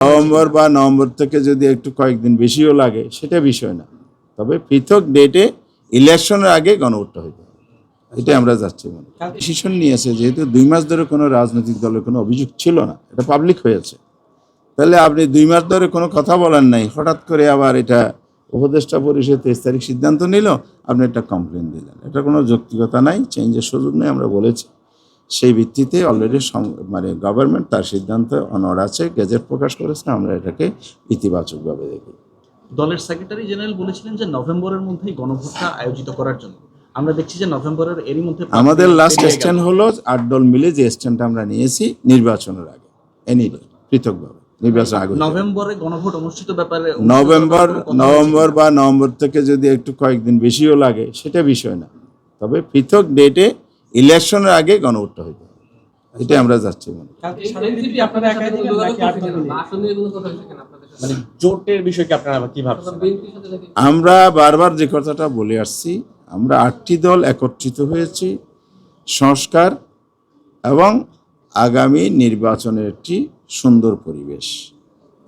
November থেকে যদি একটু কয়েকদিন বেশিও লাগে সেটা বিষয় না, তবে পৃথক ডেটে ইলেকশনের আগে গণভোটটা হইতে হবে, এটা আমরা যাচ্ছি। ডিসিশন নিয়েছে যেহেতু 2 মাস ধরে কোনো রাজনৈতিক দলের কোনো অভিযোগ ছিল না, এটা পাবলিক হয়েছে, তাহলে আপনি 2 মাস ধরে কোনো কথা বলেন নাই, হঠাৎ করে আবার এটা উপদেষ্টা পরিষদ 23 তারিখ সিদ্ধান্ত নিল, আপনি একটা কমপ্লেন দিলেন, এটা কোনো যৌক্তিকতা নাই, চেঞ্জের সুযোগ নেই। আমরা বলেছি সেই ভিত্তিতে অলরেডি গভর্নমেন্ট তার সিদ্ধান্ত অনড় আছে, গেজেট প্রকাশ করেছে, আমরা এটাকে ইতিবাচকভাবে দেখি। দলের সেক্রেটারি জেনারেল বলেছিলেন যে নভেম্বরের মধ্যেই গণভোটটা আয়োজিত করার জন্য। আমরা দেখছি যে নভেম্বরের এরই মধ্যে আমাদের লাস্ট স্ট্যান্ড হলো 8 দল মিলে যে স্ট্যান্ডটা আমরা নিয়েছি নির্বাচনের আগে, এনি ডে পৃথকভাবে নির্বাচন আগে নভেম্বরে গণভোট অনুষ্ঠিত ব্যাপারে নভেম্বর থেকে যদি একটু কয়েকদিন বেশিও লাগে সেটা বিষয় না, তবে পৃথক ডেটে ইলেকশনের আগে গণভোটটা হইতে হবে, এটা আমরা যাচ্ছি। আমরা বারবার যে কথাটা বলে আসছি, আমরা 8টি দল একত্রিত হয়েছি সংস্কার এবং আগামী নির্বাচনের একটি সুন্দর পরিবেশ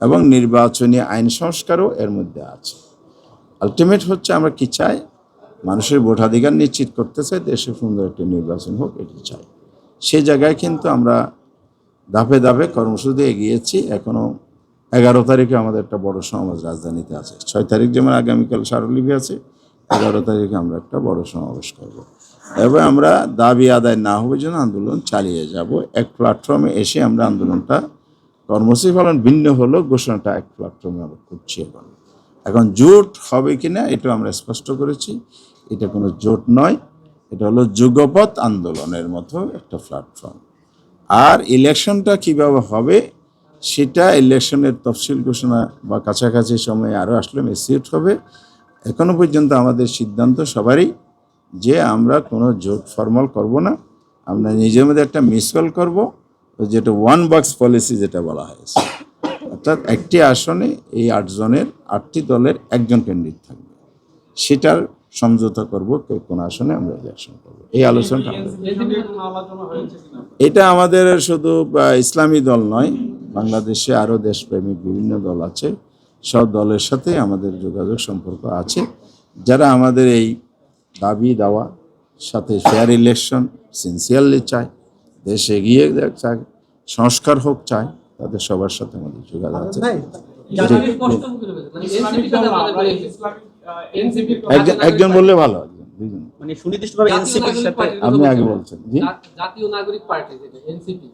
এবং নির্বাচনী আইন সংস্কারও এর মধ্যে আছে। আলটিমেট হচ্ছে আমরা কি চাই, মানুষের ভোটাধিকার নিশ্চিত করতে চাই, দেশে সুন্দর একটি নির্বাচন হোক, এটি চাই। সেই জায়গায় কিন্তু আমরা ধাপে ধাপে কর্মসূচি এগিয়েছি। এখনও 11 তারিখে আমাদের একটা বড় সমাবেশ রাজধানীতে আছে, 6 তারিখ যেমন আগামীকাল স্মারকলিপি আছে, 11 তারিখে আমরা একটা বড় সমাবেশ করব এবং আমরা দাবি আদায় না হবে যেন আন্দোলন চালিয়ে যাব। এক প্ল্যাটফর্মে এসে আমরা আন্দোলনটা কর্মসূচি পালন ভিন্ন হলো, ঘোষণাটা এক প্ল্যাটফর্মে আমরা করছি। এখন জোট হবে কিনা এটা আমরা স্পষ্ট করেছি, এটা কোনো জোট নয়, এটা হলো যুগপৎ আন্দোলনের মতো একটা প্ল্যাটফর্ম। আর ইলেকশনটা কিভাবে হবে সেটা ইলেকশনের তফসিল ঘোষণা বা কাছাকাছি সময়ে আরও আসলে মেসিউট হবে। এখনো পর্যন্ত আমাদের সিদ্ধান্ত সবারই যে আমরা কোনো জোট ফর্মাল করব না, আমরা নিজের মধ্যে একটা মিসকল করব, যেটা 1 বক্স পলিসি যেটা বলা হয়েছে, অর্থাৎ একটি আসনে এই 8 জনের 8টি দলের একজন ক্যান্ডিডেট থাকবে, সেটার সমঝোতা করব কোন আসনে আমরা ইলেকশন করব। এই আলোচনাটা এটা আমাদের শুধু ইসলামী দল নয়, বাংলাদেশে আরও দেশপ্রেমিক বিভিন্ন দল আছে, সব দলের সাথে আমাদের যোগাযোগ সম্পর্ক আছে, যারা আমাদের এই দাবি দাওয়া সাথে ফেয়ার ইলেকশন সিনসিয়ারলি চায়, দেশ এগিয়ে চায়, সংস্কার হোক চায়, তাদের সবার সাথে আমাদের যোগাযোগ আছে। একজন বললে ভালো, আপনি আগে বলছেন। জাতীয় নাগরিক পার্টি এনসিপি,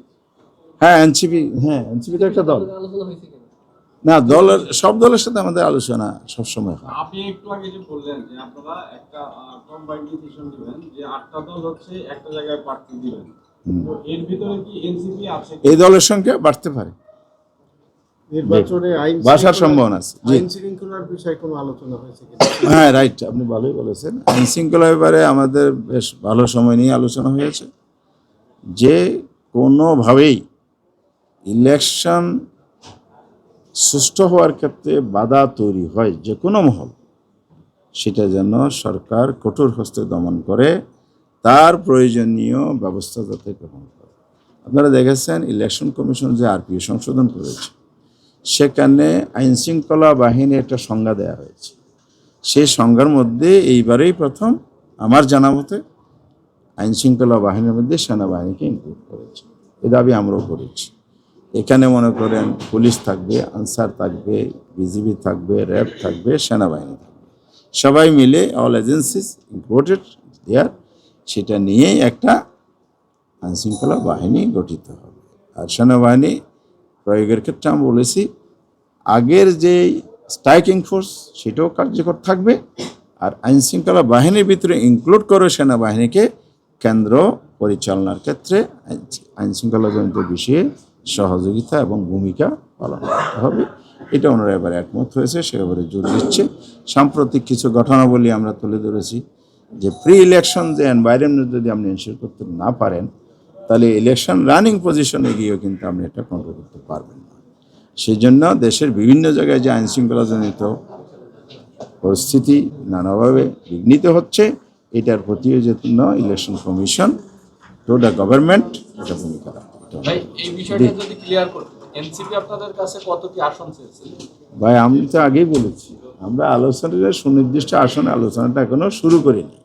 হ্যাঁ এনসিপি, হ্যাঁ এনসিপি তো একটা দল না, দলের সব দলের সাথে আমাদের আলোচনা সবসময় হয়। আপনি একটু আগে যে বললেন যে আপনারা একটা কম্বাইন্ড ডিসিশন দিবেন যে 8টা দল হচ্ছে একটা জায়গায় প্রার্থী দিবেন, তো এর ভিতরে কি এনসিপি আছে? এই দলের সংখ্যা বাড়তে পারে, নির্বাচনে আইন বাড়ার সম্ভাবনা আছে। আইন শৃঙ্খলার বিষয়ে কোনো আলোচনা হয়েছে কি? হ্যাঁ রাইট, আপনি ভালোই বলেছেন। আইন শৃঙ্খলার ব্যাপারে আমাদের বেশ ভালো সময় নিয়ে আলোচনা হয়েছে, যে কোনোভাবেই ইলেকশন সুষ্ঠু হওয়ার ক্ষেত্রে বাধা তৈরি হয় যে কোনো মহল, সেটা যেন সরকার কঠোর হস্তে দমন করে, তার প্রয়োজনীয় ব্যবস্থা যাতে গ্রহণ করে। আপনারা দেখেছেন ইলেকশন কমিশন যে আরপিও সংশোধন করেছে, সেখানে আইন শৃঙ্খলা বাহিনী একটা সংজ্ঞা দেওয়া হয়েছে, সেই সংজ্ঞার মধ্যে এইবারেই প্রথম আমার জানা মতে আইন শৃঙ্খলা বাহিনীর মধ্যে সেনাবাহিনীকে ইনক্লুড করেছে। এ দাবি আমরাও করেছি। এখানে মনে করেন পুলিশ থাকবে, আনসার থাকবে, বিজিবি থাকবে, র্যাব থাকবে, সেনাবাহিনী থাকবে, সবাই মিলে অল এজেন্সিস ইনক্লুডেড দেয়ার, সেটা নিয়েই একটা আইনশৃঙ্খলা বাহিনী গঠিত হবে। আর সেনাবাহিনী প্রয়োগের ক্ষেত্রে আমি বলেছি আগের যে স্ট্রাইকিং ফোর্স সেটাও কার্যকর থাকবে, আর আইনশৃঙ্খলা বাহিনীর ভিতরে ইনক্লুড করে সেনাবাহিনীকে কেন্দ্র পরিচালনার ক্ষেত্রে আইনশৃঙ্খলাজনিত বিষয়ে সহযোগিতা এবং ভূমিকা পালন করতে হবে। এটা ওনারা এবার একমত হয়েছে, সে ব্যাপারে জোর দিচ্ছে। সাম্প্রতিক কিছু ঘটনাবলী আমরা তুলে ধরেছি, যে প্রি ইলেকশন যে এনভায়রনমেন্ট যদি আপনি এনশিওর করতে না পারেন, তাহলে ইলেকশন রানিং পজিশনে গিয়েও কিন্তু আপনি এটা কন্ট্রোল করতে পারবেন না। সেই জন্য দেশের বিভিন্ন জায়গায় যে আইনশৃঙ্খলাজনিত পরিস্থিতি নানাভাবে বিঘ্নিত হচ্ছে, এটার প্রতিও জন্য election commission to the government এটা ভূমিকা রাখে। এই বিষয়টা যদি ক্লিয়ার করতে এনসিপি আপনাদের কাছে কত কি আসন চেয়েছে? ভাই আমি তো আগেই বলেছি, আমরা আলোচনাটা সুনির্দিষ্ট আসনে আলোচনাটা এখনো শুরু করিনি।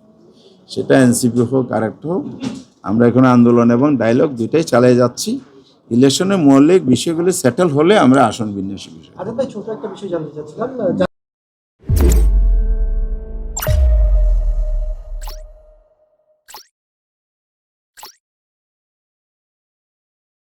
সেটা এনসিপি হোক আর একটা হোক, আমরা এখন আন্দোলন এবং ডায়লগ দুইটাই চালিয়ে যাচ্ছি। ইলেকশনের মৌলিক বিষয়গুলি সেটেল হলে আমরা আসন বিন্যাসের বিষয়। আরে ভাই ছোট একটা বিষয় জানতে চাচ্ছিলাম,